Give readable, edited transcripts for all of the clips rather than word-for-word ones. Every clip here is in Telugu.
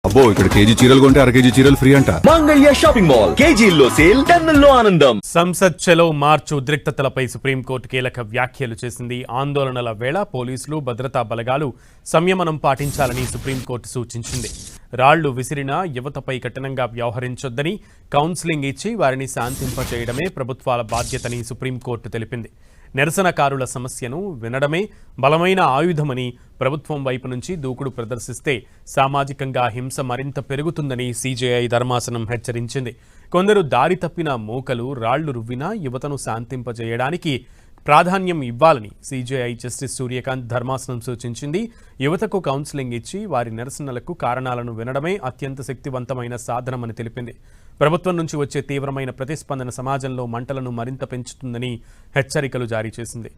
అబ్బో ఇక్కడ కేజీ చీరలు కొంటే అర కేజీ చీరలు ఫ్రీ అంట. మంగళ్య షాపింగ్ మాల్, కేజీల్లో సేల్, టన్నుల్లో ఆనందం. సంసద్ చలో మార్చ్ ఉద్రిక్తతలపై సుప్రీంకోర్టు కీలక వ్యాఖ్యలు చేసింది. ఆందోళనల వేళ పోలీసులు, భద్రతా బలగాలు సంయమనం పాటించాలని సుప్రీంకోర్టు సూచించింది. రాళ్లు విసిరిన యువతపై కఠినంగా వ్యవహరించొద్దని, కౌన్సిలింగ్ ఇచ్చి వారిని శాంతింపచేయడమే ప్రభుత్వాల బాధ్యతని సుప్రీంకోర్టు తెలిపింది. నిరసనకారుల సమస్యను వినడమే బలమైన ఆయుధమని, ప్రభుత్వం వైపు నుంచి దూకుడు ప్రదర్శిస్తే సామాజికంగా హింస మరింత పెరుగుతుందని సీజేఐ ధర్మాసనం హెచ్చరించింది. కొందరు దారి తప్పిన మూకలు రాళ్లు రువ్వినా యువతను శాంతింపజేయడానికి ప్రాధాన్యం ఇవ్వాలని సీజేఐ జస్టిస్ సూర్యకాంత్ ధర్మాసనం సూచించింది. యువతకు కౌన్సిలింగ్ ఇచ్చి వారి నిరసనలకు కారణాలను వినడమే అత్యంత శక్తివంతమైన సాధనమని తెలిపింది. ప్రభుత్వం నుంచి వచ్చే తీవ్రమైన ప్రతిస్పందన సమాజంలో మంటలను మరింత పెంచుతుందని హెచ్చరికలు జారీ చేసింది.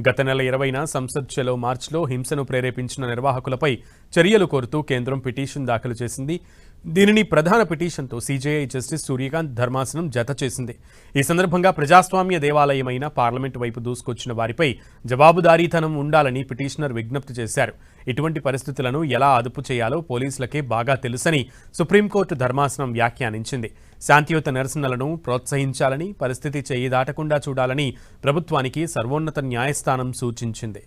గత నెల 20న సంసద్ చలో మార్చ్లో హింసను ప్రేరేపించిన నిర్వాహకులపై చర్యలు కోరుతూ కేంద్రం పిటిషన్ దాఖలు చేసింది. దీనిని ప్రధాన పిటిషన్తో సీజేఐ జస్టిస్ సూర్యకాంత్ ధర్మాసనం జత చేసింది. ఈ సందర్భంగా ప్రజాస్వామ్య దేవాలయమైన పార్లమెంటు వైపు దూసుకొచ్చిన వారిపై జవాబుదారీతనం ఉండాలని పిటిషనర్ విజ్ఞప్తి చేశారు. ఇటువంటి పరిస్థితులను ఎలా అదుపు చేయాలో పోలీసులకే బాగా తెలుసని సుప్రీంకోర్టు ధర్మాసనం వ్యాఖ్యానించింది. శాంతియుత నిరసనలను ప్రోత్సహించాలని, పరిస్థితి చేయి దాటకుండా చూడాలని ప్రభుత్వానికి సర్వోన్నత న్యాయస్థానం సూచించింది.